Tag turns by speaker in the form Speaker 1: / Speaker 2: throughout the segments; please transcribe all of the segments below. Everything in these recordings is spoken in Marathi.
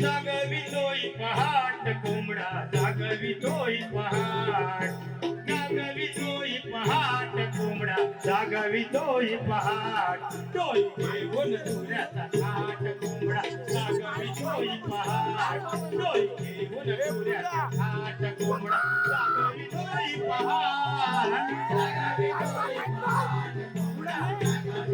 Speaker 1: जागवितोय पहाट कोंबडा जागवितोय पहाट जागवितोय पहाट कोंबडा जागवितोय पहाट डोई घेऊन तुऱ्याचा थाट कोंबडा जागवितोय पहाट डोई घेऊन तुऱ्याचा थाट कोंबडा जागवितोय पहाट जागवितोय पहाट कोंबडा जागवितोय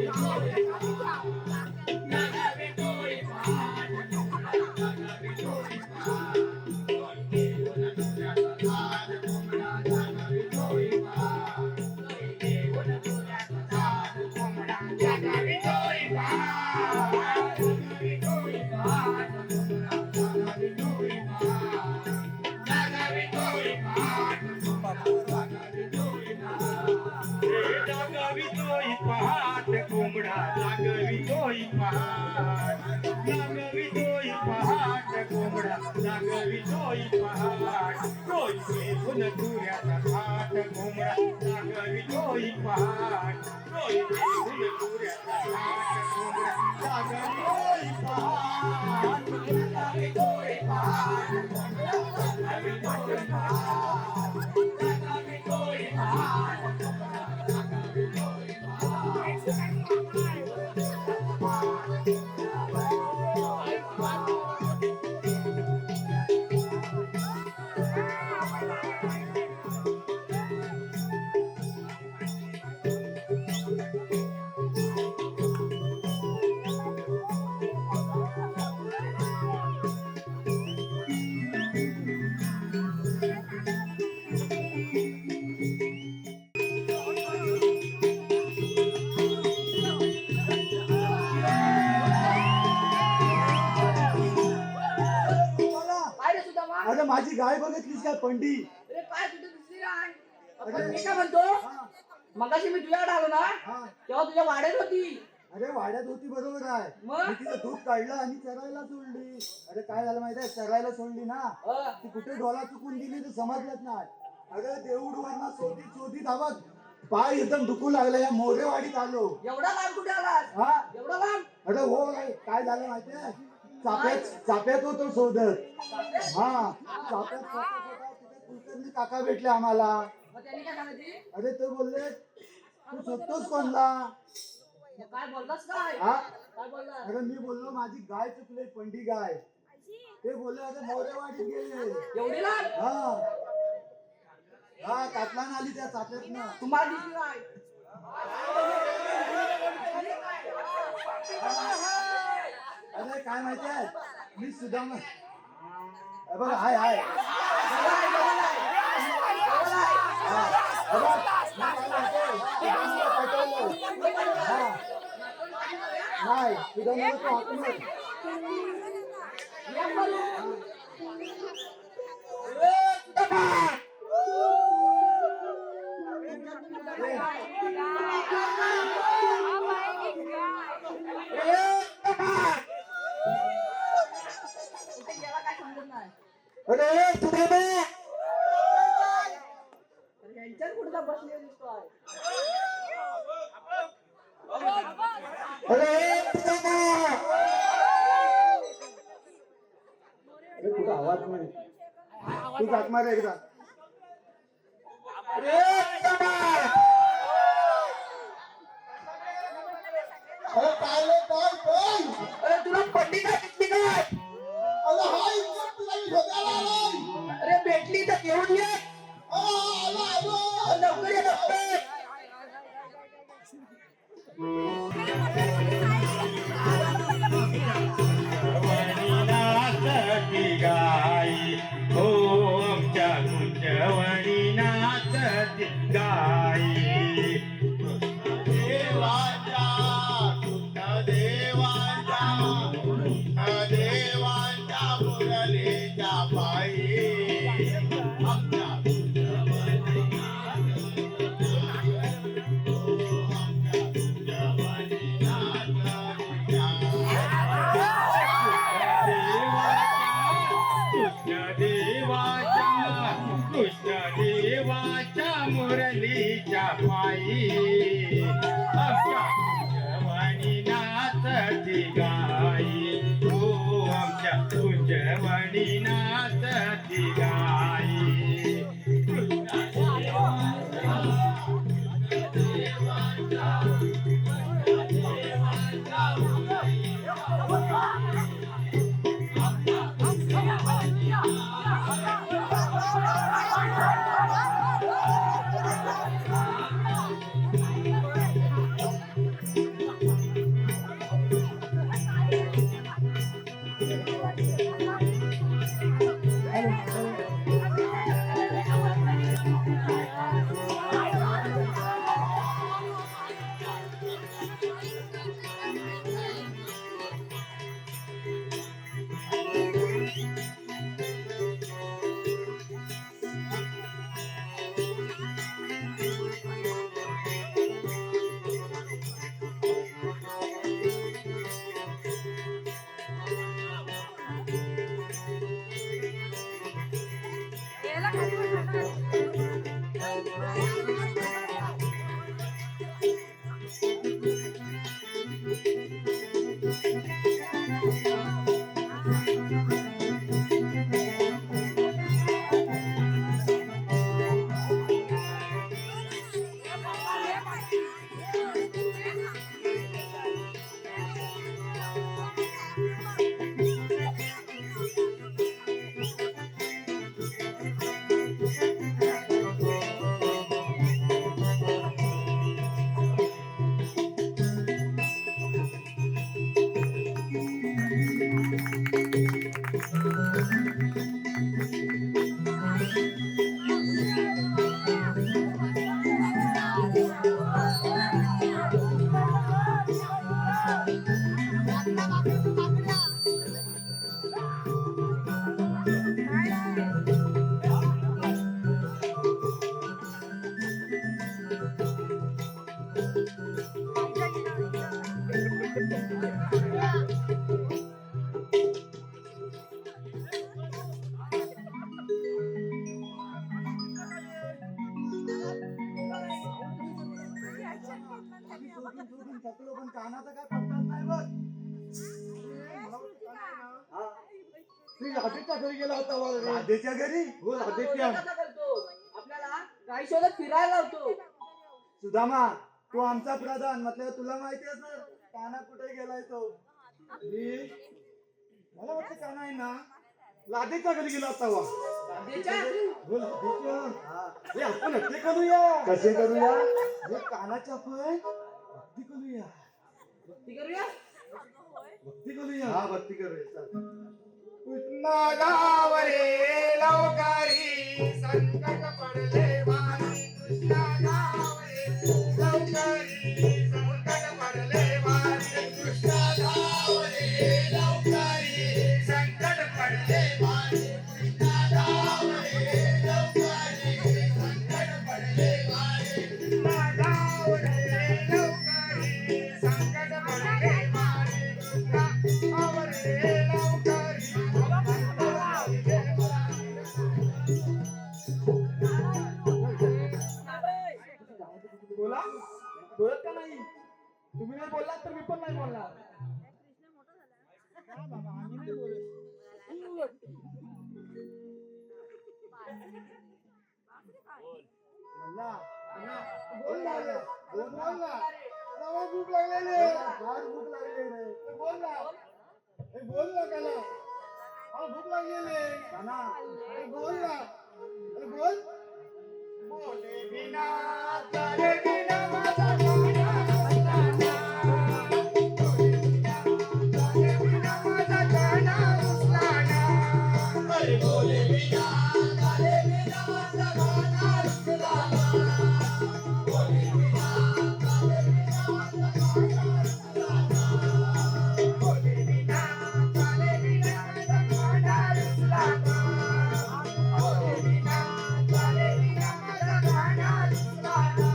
Speaker 1: जागवितोय पहाट कोंबडा जागवितोय पहाट जागवितोय पहाट कोंबडा जागवितोय पहाट डोई घेऊन तुऱ्याचा थाट कोंबडा जागवितोय पहाट डोई घेऊन तुऱ्याचा थाट कोंबडा जागवितोय पहाट जागवितोय पहाट जागवितोय पहाट जागवितोय पहाट
Speaker 2: अरे माझी गाय बघितलीस काय पंडी?
Speaker 3: अरे काय तुझं दिसली नाही? आपण मी काय म्हणतो मगाशी मी तुझ्याकडे आलो ना तेव्हा तुझ्या वाड्यात होती.
Speaker 2: अरे वाड्यात होती बरोबर आहे.
Speaker 3: मग?
Speaker 2: मी तिचं दूध काढलं आणि चरायला सोडली. अरे काय झालं माहिती आहे, चरायला सोडली ना ती कुठे डोला चुकून गेली तर समजलंच नाही. अरे देऊडवरनं शोधित शोधित आवाज पाय एकदम दुखू लागला. या मोरेवाडीत आलो.
Speaker 3: एवढा लांब कुठे आलास?
Speaker 2: हा
Speaker 3: एवढा लांब?
Speaker 2: अरे हो काय झालं माहिती आहे, चाप्यात होतो शोधत. हा चाप्यात तिथे कुलकर्णी काका भेटले आम्हाला.
Speaker 3: मग त्यांनी काय सांगितली?
Speaker 2: अरे ते बोलले तू शोधतोस कोणला?
Speaker 3: मग काय बोललास काय?
Speaker 2: हा
Speaker 3: काय बोललास?
Speaker 2: अरे मी बोललो माझी गाय चुकली पंडी गाय. ते बोलले अरे मोरेवाडीत गेले.
Speaker 3: एवढी लांब?
Speaker 2: हा हा कातलान आली त्या चाप्यातनं.
Speaker 3: तुम्हाला दिसली नाही?
Speaker 2: अरे काय माहिती आहे, मी सुदामा बघ हाय हाय नाही सुदामा तो हाकून अरे सुदामा
Speaker 3: यांच्यात कुठे बसले दिसतोय?
Speaker 2: अरे सुदामा अरे कुठं आवाज नाही. तू जात मार एकदा. अरे सुदामा अरे काय
Speaker 3: अरे तुला पंडित दिसली काय?
Speaker 2: अरे हाय तुला मी शोधायला आलोय.
Speaker 3: अरे भेटली तर घेऊन ये. लवकर ये लवकर.
Speaker 1: वणीनाथी गाई ओमच्या कुंजवणी नाचती गाई देवाच्या देवाच्या मुरलीच्या पायी देवाच्या मुरलीच्या पायी आमच्या कुंजवणी नाचती गाई हो आमच्या कुंज बोलली नाचती गाई
Speaker 2: शोधून थकलो पण कानाचा काय पत्ताच नाही बघ. हा. ती राधेच्या घरी गेला होता बघ. राधेच्या घरी? हो राधेच्या.
Speaker 3: कसा करतो आपल्याला गाई शोधत फिरायला लावतो.
Speaker 2: सुदामा तू आमचा प्रधान म्हटलं तुला माहिती असणार काना कुठे गेलाय तो. मला वाटतं काना आहे ना लादेच्या घरी गेला होता वा.
Speaker 3: राधेच्या?
Speaker 2: हो लादेच्या. हे आपण हत्ते करूया. कसे करूया? हे कानाच्या पण भक्ती करूया.
Speaker 3: भक्ती करूया?
Speaker 2: भक्ती करूया. हा भक्ती करूया.
Speaker 1: कृष्णा गाव रे लवकरी संकट पडले वारी कृष्णा गाव रे लवकरी संकट पडले वारी कृष्णा गाव रे लवकरी संकट पडले वारी कृष्णा गाव रे लवकरी संकट पडले वारी कृष्णा गाव रे लवकरी संकट पडले वारी कृष्णा गाव रे
Speaker 2: बोला बोलत का नाही तुम्ही नाही बोललात तर मी पण नाही बोलणार. बोल ना भूक लागलेली भूक लागली रे. बोल ना बोल ना काना भूक लागलेली काना बोल ना बोल.
Speaker 1: बोले बिना करे बिना माझा गाणा रुसलाना बोले बिना करे बिना माझा गाणा रुसलाना अरे बोले बिना करे बिना माझा गाणा रुसलाना बोले बिना करे बिना माझा गाणा रुसलाना बोले बिना करे बिना माझा गाणा रुसलाना बोले बिना करे बिना माझा गाणा रुसलाना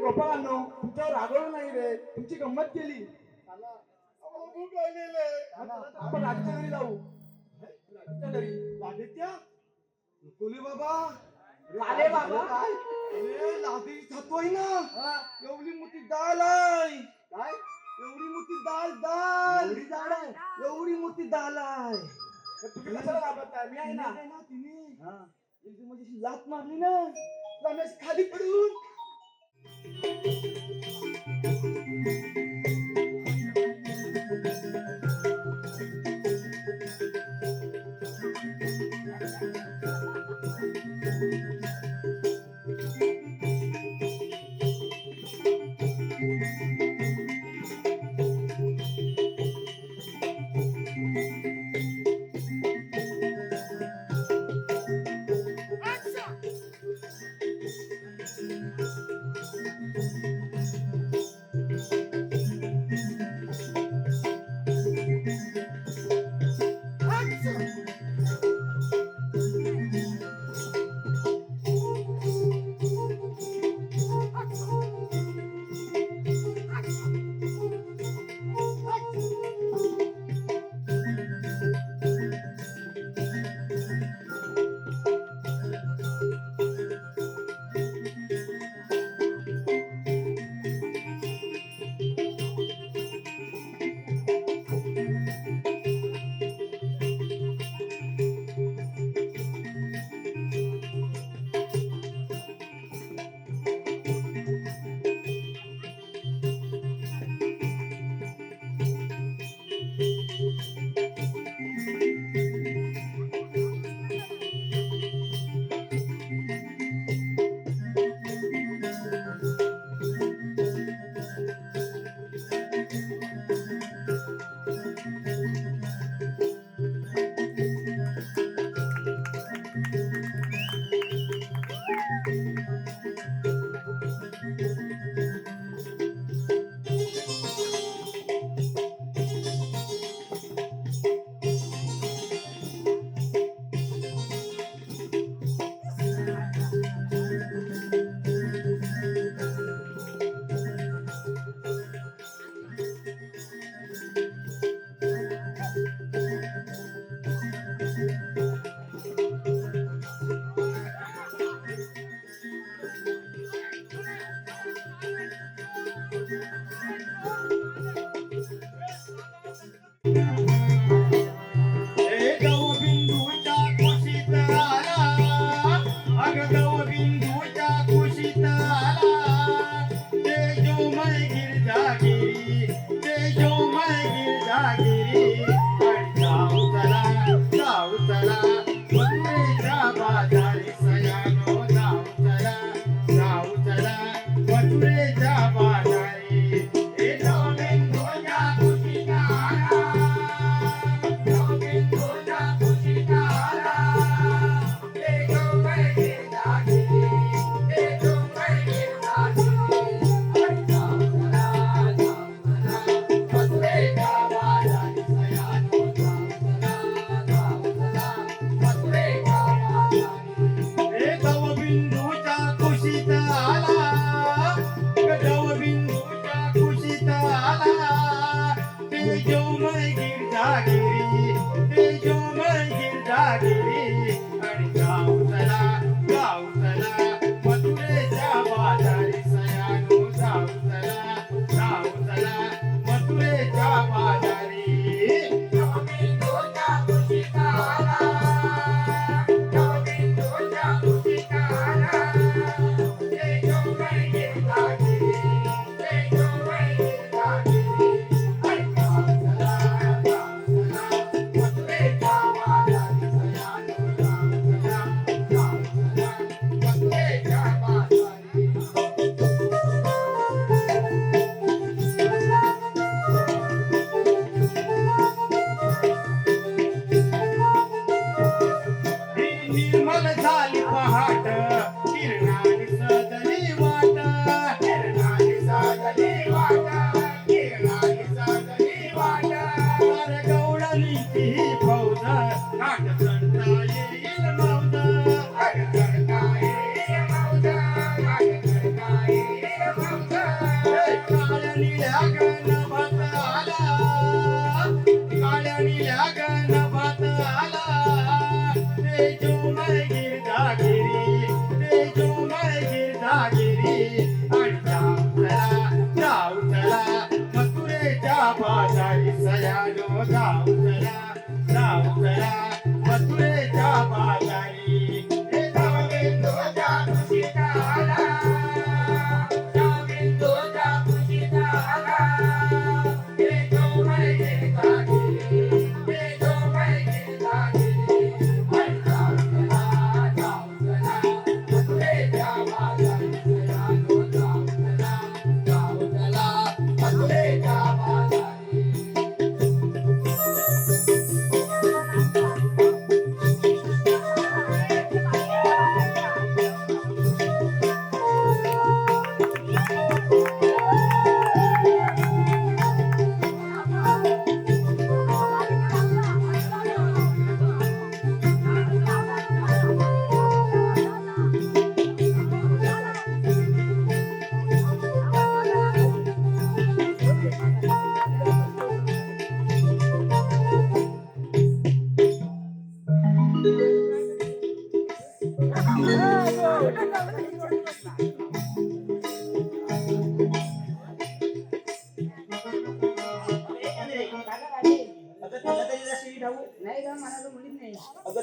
Speaker 1: गोपाळांनो तुमच्यावर रागवलं नाही रे, तुमची गंमत केली.
Speaker 2: आम्हाला भूक लागलेली आहे.
Speaker 1: आपण राजच्या घरी जाऊ. राजच्या घरी.
Speaker 2: आदित्य नुकुली बाबा
Speaker 3: आले बाबा.
Speaker 2: काय अरे लादी खातोय ना.
Speaker 1: हा.
Speaker 2: एवढी मोठी डाळ आहे.
Speaker 1: काय
Speaker 2: एवढी मोठी डाळ
Speaker 1: एवढी झाड आहे?
Speaker 2: एवढी मोठी डाळ आहे.
Speaker 1: तर तुम्ही कशाला घाबरताय? मी आहे ना.
Speaker 2: तिने एकदम माझी अशी लात मारली ना, रमेश खाली पडून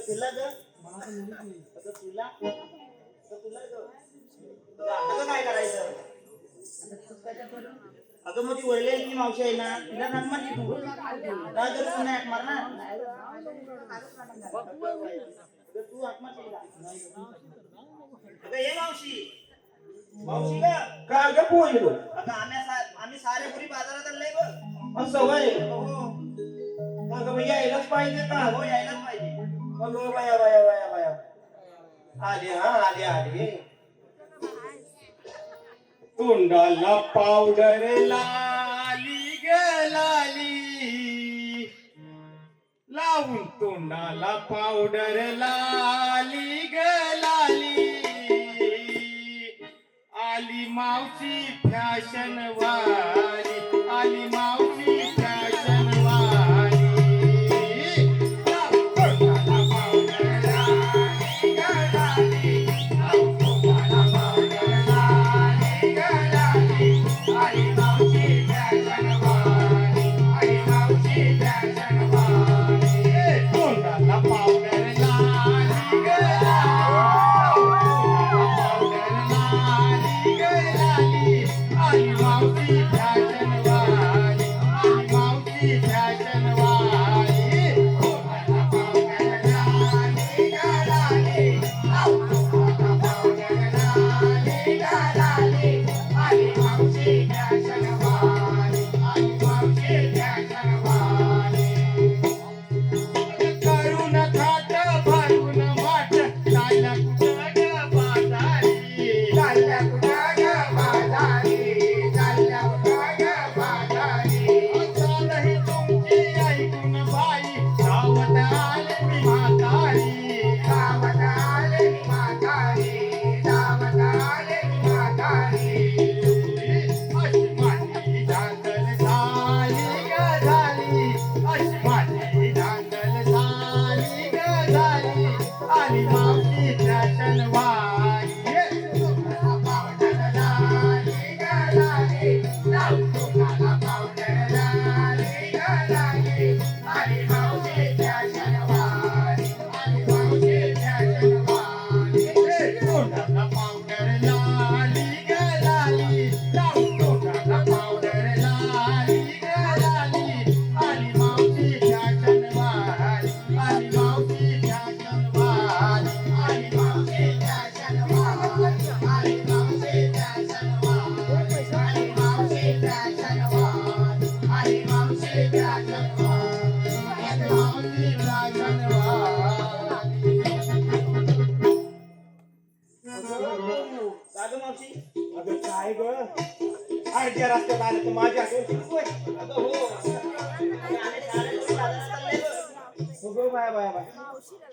Speaker 4: तुला ग
Speaker 2: मला तर मुलीच नाही.
Speaker 4: तुला आता काय करायचं अगं मग ती वळलेली की मावशी आहे ना तिला नाक मारली तू काय जर तू नाही हाक मारणार तू हाक मारली का अगं ये मावशी ग
Speaker 1: काय ग पोरी
Speaker 4: अगं आम्ही सारे पुरी बाजारात आणलंय बघ
Speaker 1: असं वय
Speaker 4: हो
Speaker 1: अगं मग यायलाच पाहिजे का
Speaker 4: हो यायलाच पाहिजे
Speaker 1: अगं बाया आले तोंडाला पावडर लाली ग लाली लावून तोंडाला पावडर लाली ग लाली आली मावशी फॅशन वाली आली मावशी फॅशन वाली लावून तोंडाला पावडर लाली ग लाली लावून तोंडाला पावडर लाली ग लाली आली मावशी फॅशन वाली आली मावशी फॅशन वाली तोंडाला पावडर लाली ग करून खाट भरून वाट चालला कुठं बाजारी चालला कुठं बाजारी चालला कुठं बाजारी चालही तुमची ऐकून बाई धावत आले मी म्हातारी धावत आले मी म्हातारी धावत आले मी म्हातारी अशी माझी धांदल झाली ग झाली अशी माझी धांदल झाली ग झाली आली मावशी फॅशन वाली पावडर झाली ग झाली लावून तोंडाला पावडर झाली ग झाली आली मावशी फॅशन वाली आली मावशी फॅशन वाली तोंडाला पावडर लाली ग लाली लावून तोंडाला पावडर लाली ग लाली आली मावशी फॅशन वाली आली मावशी फॅशन वाली आली मावशी फॅशन वाली आली मावशी फॅशन वाली आली मावशी फॅशन वाली आली मावशी फॅशन वाली आली मावशी फॅशन वाली
Speaker 4: का ग मावशी
Speaker 1: अगं काय ग अर्ध्या रस्त्यात आलं तर माझी आठवण किती होय
Speaker 4: अगं हो आम्ही सारे पुरी बाजारात आणलंय बघ
Speaker 1: अगं बाया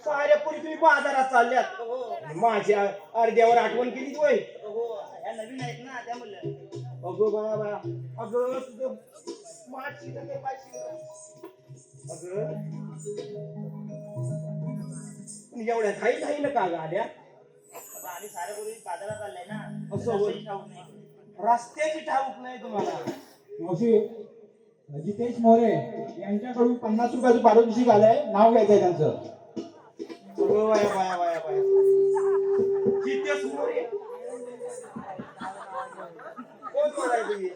Speaker 1: साऱ्या पुरी तुम्ही बाजारात चालल्यात माझ्या अर्ध्यावर आठवण केली होय
Speaker 4: हो ह्या नवीन आहेत ना त्यामुळे
Speaker 1: अगं बाया अगं तुझं माझी तर काही पाहिजे अगं पण एवढ्या घाई ना का ग आल्या
Speaker 4: आता आम्ही सारे पुरी बाजारात आणलंय ना
Speaker 1: असं होय.
Speaker 4: रस्त्याची ठाऊक नाही
Speaker 1: रस्त्याची ठाऊक नाही तुम्हाला
Speaker 5: मावशी जितेश मोरे यांच्याकडून 50 रुपयाचं पारितोषिक आलंय. नाव घ्यायचंय त्यांचं.
Speaker 1: अगं बाया जितेश मोरे कोण मोराय तुम्ही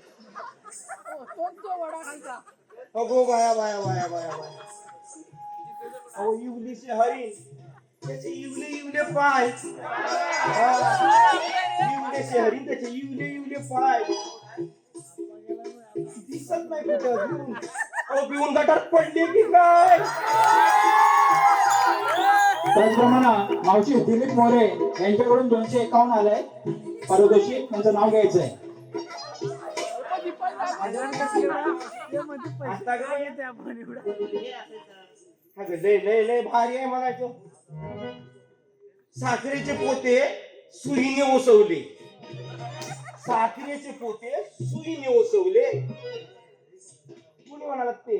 Speaker 1: अगो बाया अहो इवलीचे हरिण त्याचे इवले पाय इवलेचे हरिण त्याचे इवले पाय दिसत नाही कुठं पिऊन गटात पडले की काय
Speaker 5: त्याचप्रमाणे मावशी दिलीप मोरे यांच्याकडून 251 आलंय पारितोषिक. त्यांचं नाव घ्यायचंय.
Speaker 1: आता काय लय भारी आहे म्हणायचं. साखरेचे पोते सुईने ओसवले साखरेचे पोते सुईने ओसवले कोणी म्हणाला ते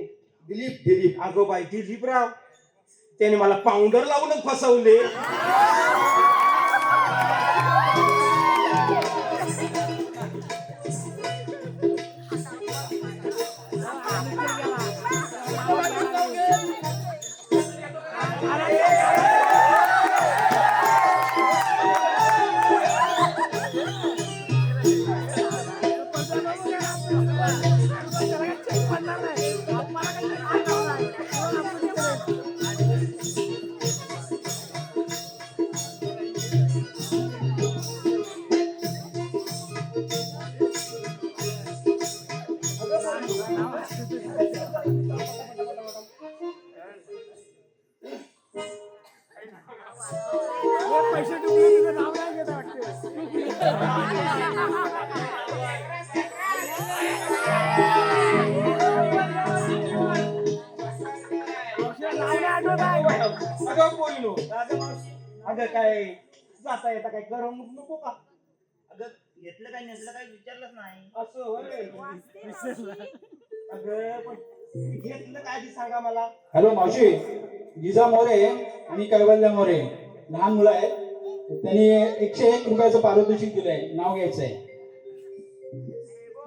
Speaker 1: दिलीप अगो बाई दिलीपराव त्याने मला पावडर लावून फसवले. अगं पोरीनो,
Speaker 4: अगं मावशी,
Speaker 1: अगं काय जाता येता काय करमणूक नको का?
Speaker 4: अगं घेतलं काय नेसलं काय विचारलंच नाही.
Speaker 1: असं होय. अगं पण घेतलं काय आधी सांगा मला.
Speaker 5: हॅलो मावशी, जिजा मोरे आणि कैवल्य मोरे लहान मुलं आहेत. त्यांनी 101 रुपयाचं पारितोषिक दिलंय. नाव घ्यायचंय.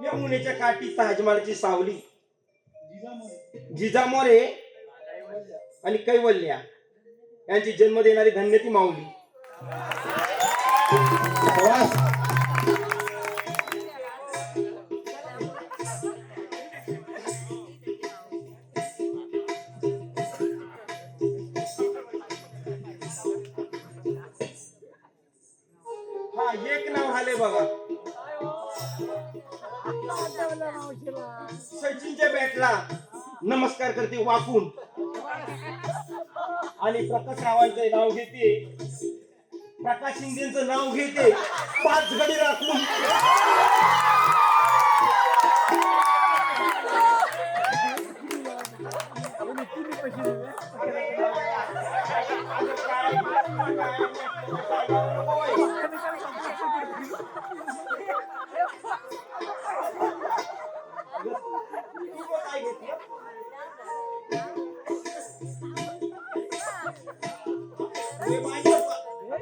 Speaker 1: यमुनेच्या काठी ताजमहालची सावली
Speaker 5: जिजा मोरे.
Speaker 1: जिजा मोरे आणि कैवल्या यांची जन्म देणारी धन्य ती माऊली.
Speaker 5: प्रवास.
Speaker 1: हा एक नाव आले बघा. सचिनच्या बॅटला नमस्कार करते वाकून आणि प्रकाश रावांचं नाव घेते. प्रकाश शिंदेचं नाव घेते 5 गडी राखून.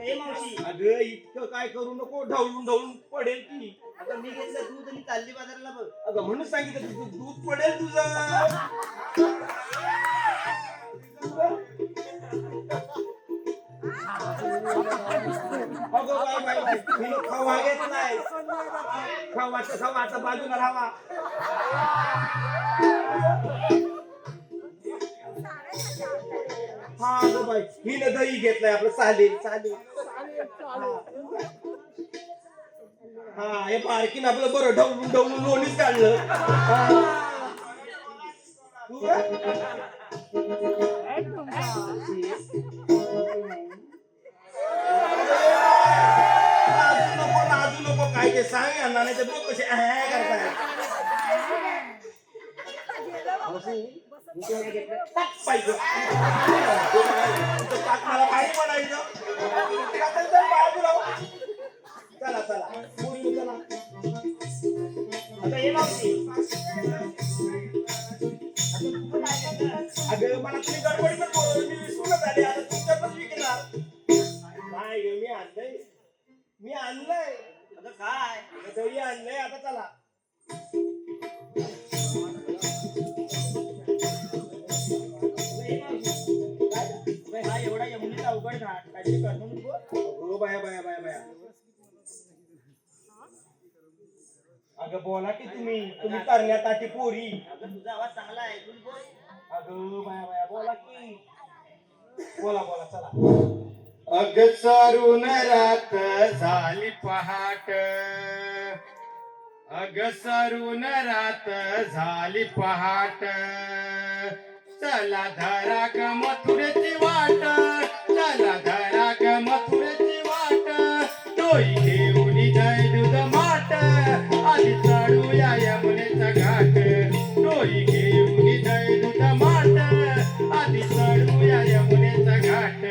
Speaker 4: ए मावशी,
Speaker 1: अगं इतकं काय करू नको, ढवळून ढवळून पडेल की.
Speaker 4: अगं मी घेतलं दूध आणि चालली बाजारला बघ.
Speaker 1: अगं म्हणून सांगितलं तुझं दूध पडेल तुझं. अगं बाय बाय बाय, मी खवा घेतलाय. खवाचा बाजूला राहावा. हा अगं बाई, हिनं दही घेतलाय आपलं. चालेल चालेल. हा हे पार्किंग आपलं बरं ढवळून ढवळून लोणीच काढलं. तू काय? लाजू नको काय ते सांग यांना, नाही तर बघ कसे करताय. पाहिजे मला काही म्हणायचं. चला चला बोलू चला.
Speaker 4: अगं ये मावशी,
Speaker 1: अगं मला तुम्ही गडबडीतच बोलवलं, मी विसरूनच आले. आता तुमच्यातच विकणार. नाही ग, मी आणलंय.
Speaker 4: अगं काय?
Speaker 1: अगं दही आणलंय. आता चला.
Speaker 4: हा एवढा यमुनेचा अवघड घाट काहीतरी करणं नको.
Speaker 1: हो बाया बाया बाया बाया. अगं बोला की तुम्ही करण्यासाठी पोरी.
Speaker 4: अगं तुझा आवाज चांगला आहे, तू बोल.
Speaker 1: अगं बाया बाया बोला की. बोला बोला चला.
Speaker 6: अग सरून रात झाली पहाट, अग सरून रात झाली पहाट, चला धरा ग मथुरेची वाट, चला धरा ग मथुरेची वाट, डोई घेऊन जाय दूध माट, आधी चढूया यमुनेचा घाट, डोई घेऊन जाय दूध माट, आधी चढूया यमुनेचा घाट.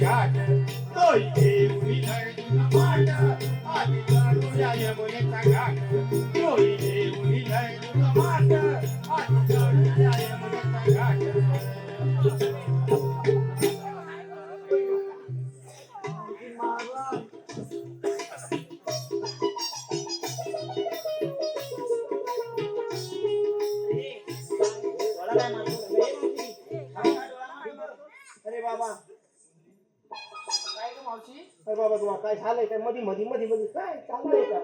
Speaker 6: घाट तोही घेऊन जाय तुझा माट आधी चढूया यमुनेचा घाट तोही घेऊन जाय तुझा माट आधी चढूया यमुनेचा घाट
Speaker 4: डोळा काय मारतो?
Speaker 1: अरे बाबा
Speaker 3: काय ग मावशी
Speaker 1: अरे बाबा तुला काय झालंय काय मधी मधी मधी मधी काय चाललंय का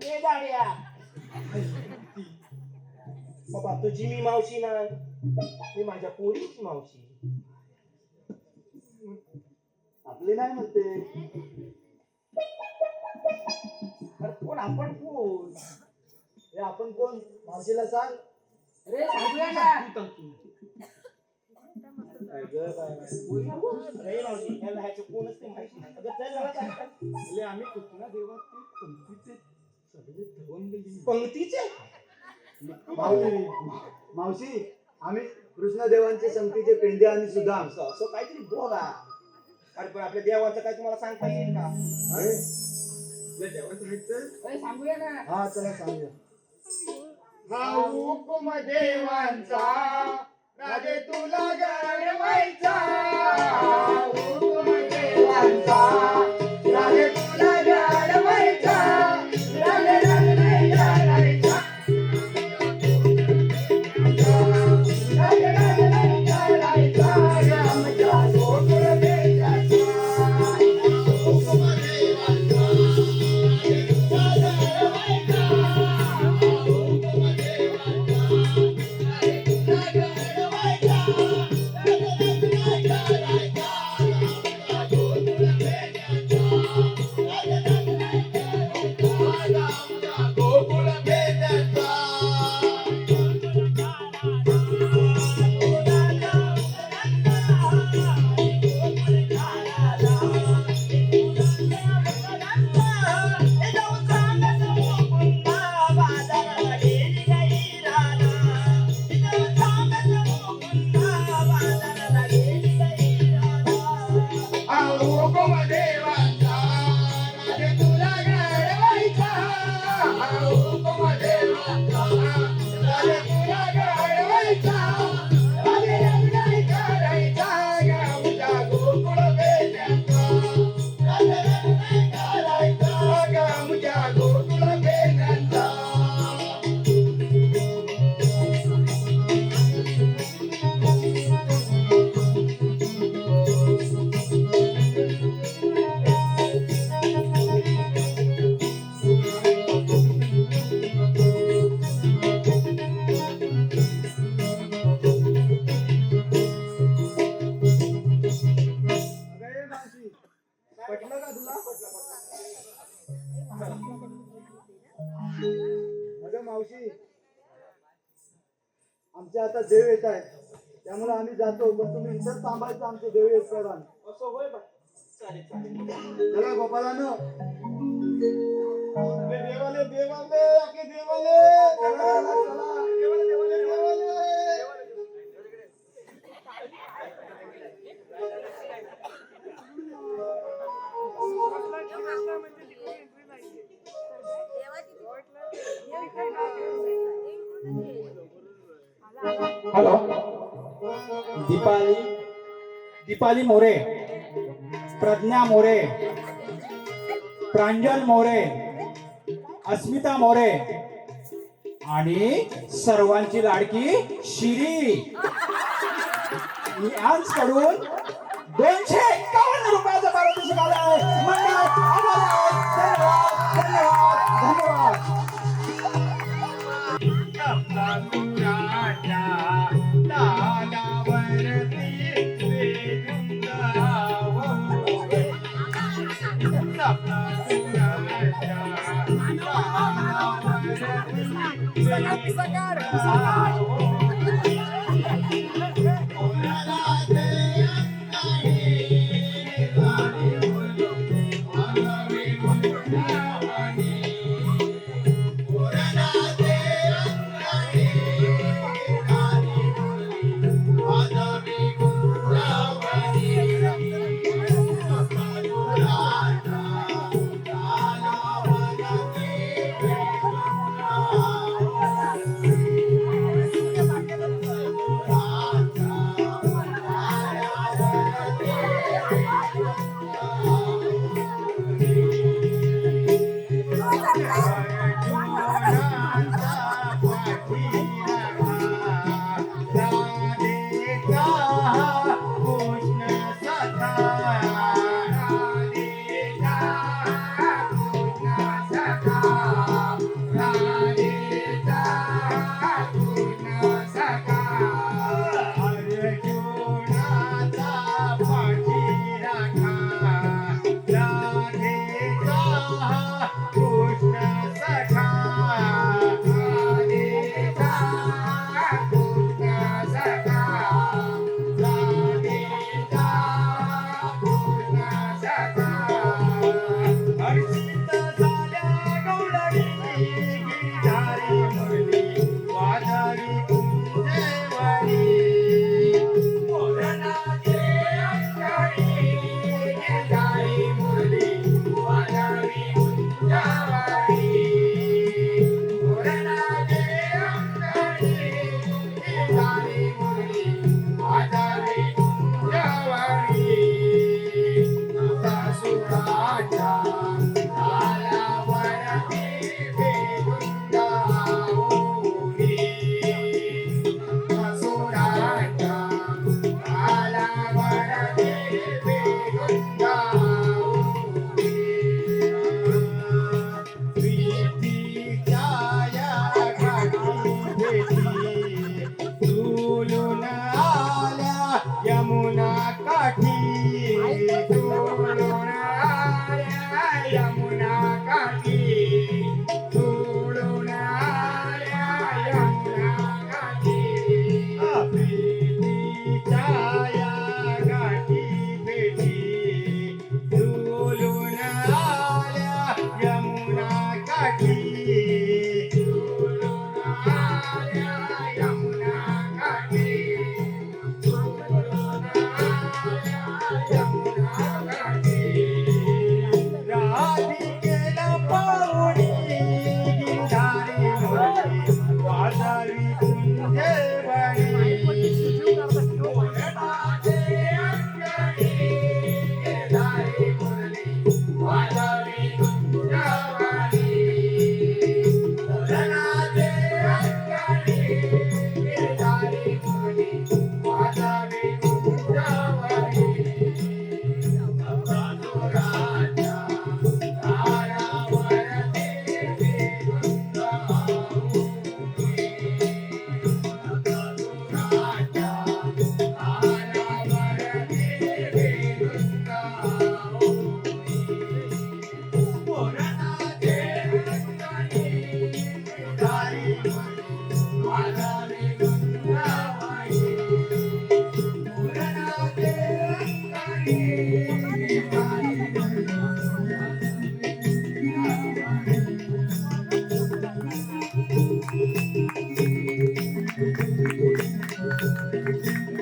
Speaker 3: ये दाड्या
Speaker 1: बाबा तुझी मी मावशी नाही मी माझ्या पोरीची मावशी
Speaker 2: आपली नाही म्हणते.
Speaker 1: अरे कोण आपण कोण
Speaker 2: हे आपण कोण मावशीला सांग.
Speaker 3: अरे सांगूया ना
Speaker 1: काय गं, काय नाही. अरे मावशी याला ह्याचे कोणच नाही माहिती नाही. अगं चल जरा चल.
Speaker 5: म्हणजे आम्ही कुठल्या देवात पंक्तीचे सगळे धवंड
Speaker 1: पंक्तीचे
Speaker 2: मावशी मावशी आम्ही कृष्णदेवांचे संगतीचे पेंडे आणि सुदाम.
Speaker 1: असं काहीतरी बोला. अरे पण आपल्या देवाचं काय तुम्हाला सांगता येईल का
Speaker 3: अरे सांगूया ना
Speaker 2: हा चला सांगूया.
Speaker 6: हा हुकुम देवांचा राजे तुला घडवायचा हुकुम देवांचा राजे तुला घडवायचा राजे राजे करायचा राजे राजे करायचा आमच्या गोकुळ देशाचा हुकुम देवांचा राजे तुला घडवायचा हुकुम देवांचा
Speaker 2: पटलं का तुला? अगं मावशी आमचे आता देव येत आहेत त्यामुळे आम्ही जातो पण तुम्ही इथंच थांबायचं आमचे देव येत करा.
Speaker 1: असं होय बा चालेल चालेल
Speaker 2: चला गोपालानो
Speaker 1: देवाले देवाले आपले देवाले
Speaker 2: चला चला चला
Speaker 1: देवाले देवाले देवाले
Speaker 5: हॅलो दीपाली मोरे, प्रज्ञा मोरे, प्रांजल मोरे, अस्मिता मोरे आणि सर्वांची लाडकी शिरी यांकडून 251 रुपयाचा पारितोषिक आलाय. मंडळ आभारी आहे. धन्यवाद धन्यवाद
Speaker 6: धन्यवाद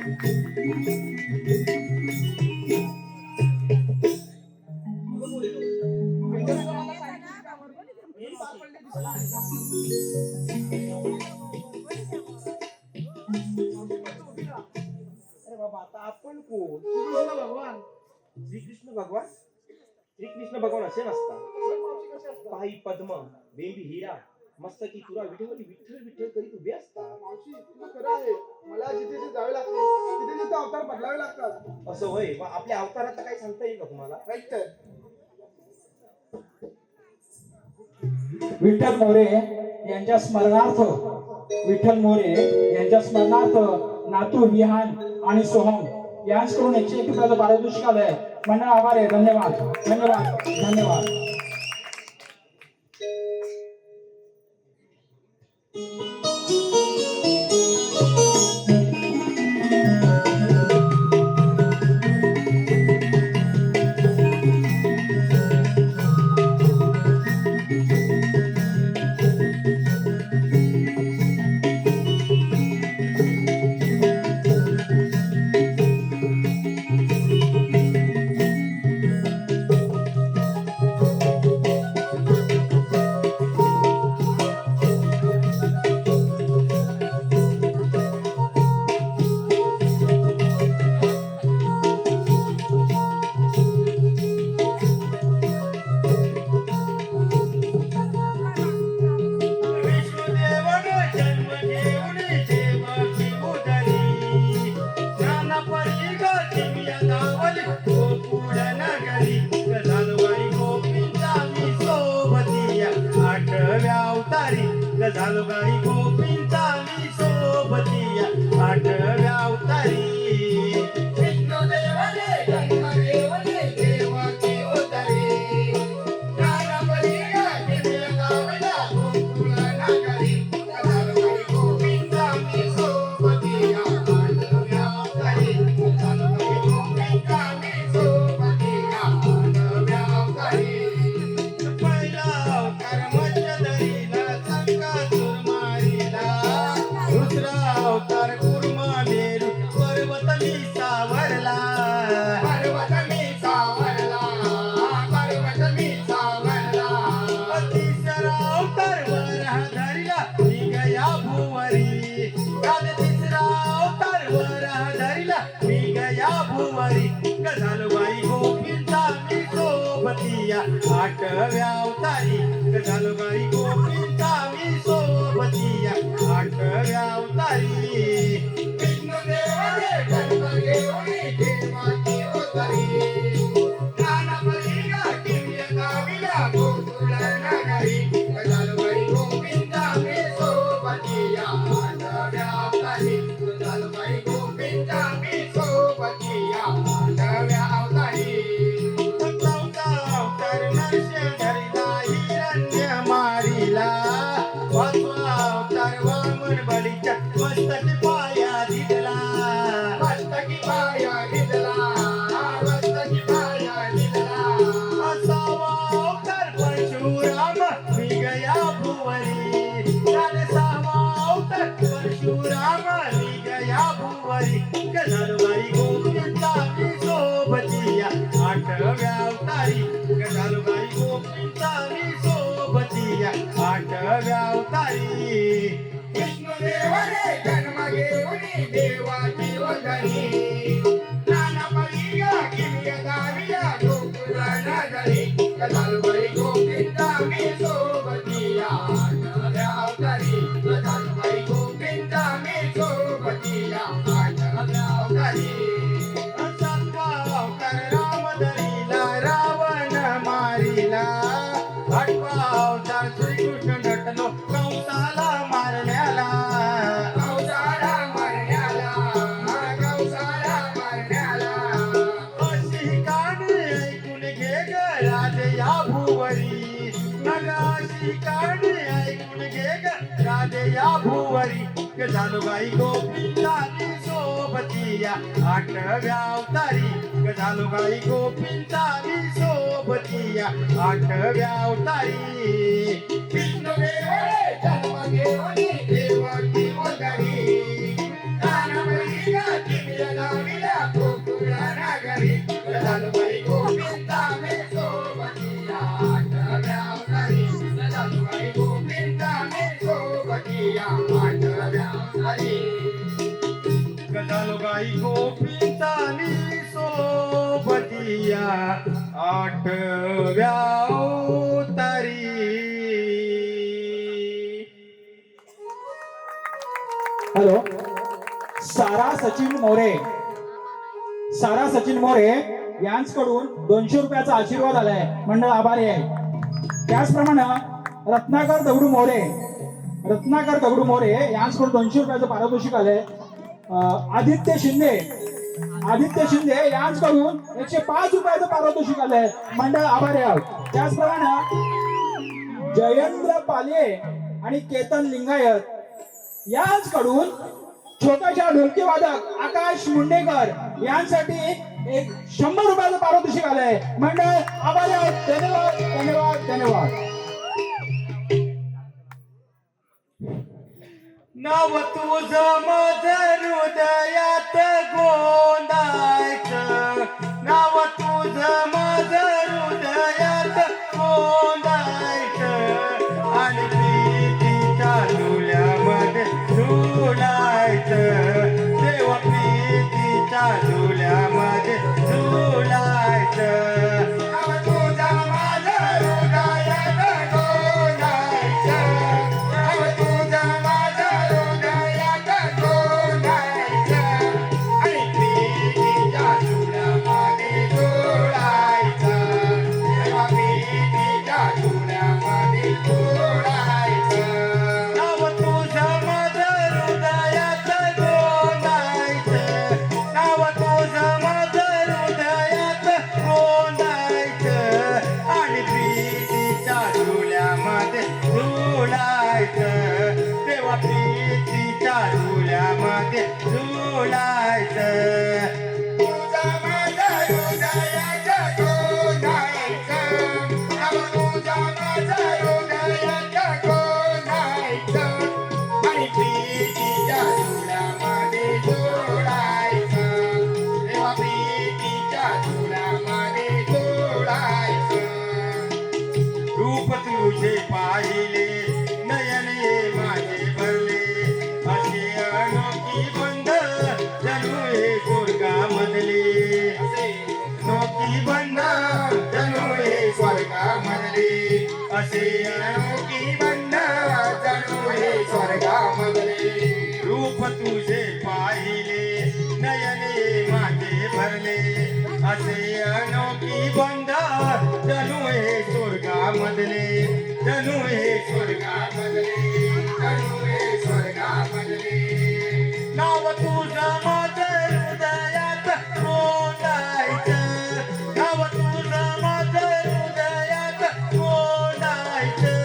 Speaker 1: अरे बाबा आता आपण कोण? श्रीकृष्ण भगवान. श्रीकृष्ण भगवान श्रीकृष्ण भगवान असे नसतात. काही पद्म बेंबी हिरा मस्तकी तुरा विठ्ठल विठ्ठल विठ्ठल करीत उभे असतात.
Speaker 2: मावशी तुला खरं आहे, मला जिथे जिथे जावे लागते तिथे तिथे अवतार बदलावे लागतात.
Speaker 1: असं होय. मग आपल्या अवताराचं काही सांगता येईल का तुम्हाला?
Speaker 2: राईट तर.
Speaker 5: विठ्ठल मोरे यांच्या स्मरणार्थ विठ्ठल मोरे यांच्या स्मरणार्थ नातू विहान आणि सोहम यांच्याकडून 101 रुपयाचं पारितोषिक आलंय. मंडळ आभार आहे. धन्यवाद धन्यवाद धन्यवाद.
Speaker 6: विष्णुदेवन जन्म घेऊन देवकी उदरी ज्ञानपरी गतिमिया धावली गोकुळ नगरी गजालबाई गोपींचा मी सोबतिया 8व्या अवतारी गजालबाई गोपींचा मी सोबतिया 8व्या अवतारी विष्णुदेवने जन्म घेऊन देवकी उदरी ज्ञानपरी गतिमिया धावली गोकुळ नगरी गजालबाई गोपींचा मी सोबतिया 8व्या अवतारी गजालबाई गोपींचा मी सोबतिया 8व्या अवतारी पहिला अवतार मध्यधरीला संकासुर मारिला दुसरा अवतार कुर्मा मेरू पर्वत मी सावरला तिसरा अवतार वराह धरिला मी गया भुवरी तिसरा अवतार वराह धरिला मी गया भुवरी गजालबाई गोपींचा मी सोबतिया 8व्या अवतारी गजालबाई गोपींचा मी सोबतिया 8व्या अवतारी विष्णुदेवाने जन्म घेऊन देवकी उदरी ज्ञानपरी गतिमिया धाविला गोकुळ नगरी गजालबाई गोपींचा मी सोबतिया 8व्या अवतारी गजालबाई गोपींचा मी सोबतिया 8व्या अवतारी चौथा अवतार नरसिंह धरिला हिरण्य मारिला 5वा अवतार वामन बळीच्या मस्तकी पाया दिला 6वा अवतार परशुराम मी गया भुवरी 6वा अवतार परशुराम मी गया भुवरी गजालबाई गोपींचा मी सोबतिया 8व्या अवतारी गजालबाई गोपींचा मी सोबतिया 8व्या अवतारी विष्णुदेवाने जन्म घेऊन देवाची उदरी ज्ञानपरी गतिमिया धाविला गोकुळ नगरी गजालबाई गोपींचा मी सोबतिया 8व्या अवतारी गजालबाई गोपींचा मी सोबतिया 8व्या अवतारी 7वा अवतार राम धरिला रावण मारिला 8वा अवतार श्रीकृष्ण नटलो कंसाला मारण्याला अशी कहाणी ऐकून घे ग राजे या भुवरी अशी कहाणी ऐकून घे ग राजे या भुवरी गजालबाई गोपींचा मी सोबतिया 8व्या अवतारी गजालबाई गोपींचा मी सोबतिया 8व्या अवतारी विष्णुदेवाने जन्म घेऊन देवकी उदरी ज्ञानपरी गतिमिया लाविल्या गोकुळा नागरी जानुबाई गोविंदा मे सोबतिया आठव्यावरी जानुबाई गोविंदा मे सोबतिया आठव्यावरी गजानुबाई गोविंदानी सोबतिया आठव्यावरी
Speaker 5: हॅलो. सारा सचिन मोरे यांच्याकडून 200 रुपयाचा आशीर्वाद आलाय. मंडळ आभारी आहे. त्याचप्रमाणे रत्नाकर दगडू मोरे यांच्याकडून 200 रुपयाचं पारितोषिक आलंय. आदित्य शिंदे यांच्याकडून 105 रुपयाचं पारितोषिक आलंय. मंडळ आभारी आहे. त्याचप्रमाणे जयेंद्र पाले आणि केतन लिंगायत यांच्याकडून छोटाशा ढोलकी वादक आकाश मुंडेकर यांसाठी 100 रुपयाचं पारितोषिक आलंय. मंडळ आभारी आहोत. धन्यवाद.
Speaker 6: नाव तुझं माझं हृदयात गोंधायचं नाव तुझं माझं हृदयात गोंधायचं आणि प्रीतीच्या झुल्यामध्ये झुलायचं देवा प्रीतीच्या झुल्यामध्ये झुलायचं नाव तुझं माझं हृदयात गोंधायचं नाव तुझं माझं हृदयात गोंधायचं आणि प्रीतीच्या झुल्यामध्ये झुलायचं देवा प्रीतीच्या झुल्यामध्ये झुलायचं नाव तुझं माझं हृदयात गोंधायचं नाव तुझं माझं हृदयात गोंधायचं आणि प्रीतीच्या झुल्यामध्ये झुलायचं तेव्हा प्रीतीच्या झुल्यामध्ये झुलायचं तुझं माझं हृदयात गोंधायचं नाव तुझं माझं हृदयात गोंधायचं आणि प्रीतीच्या झुल्यामध्ये झुलायचं तेव्हा प्रीतीच्या झुल्यामध्ये झुलायचं रूप तुझे पाहिले नयने माझे भरले असे अनोखी बंध जणू हे स्वर्गामधले अनोखी बंध जणू हे स्वर्गामधले असे अनोखी बंध जणू हे स्वर्गामधले रूप तुझे पाहिले नयने माझे भरले असे अनोखी बंध जणू हे स्वर्गामधले जणू हे स्वर्गामधले जणू हे स्वर्गामधले नाव तुझं माझं हृदयात गोंधायचं नाव तुझं माझं हृदयात गोंधायचं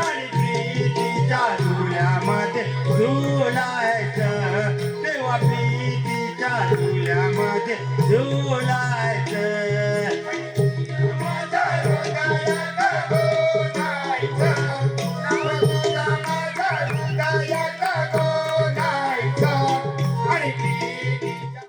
Speaker 6: आणि प्रीतीच्या झुल्यामध्ये झुलायचं तेव्हा प्रीतीच्या झुल्यामध्ये झुलायचं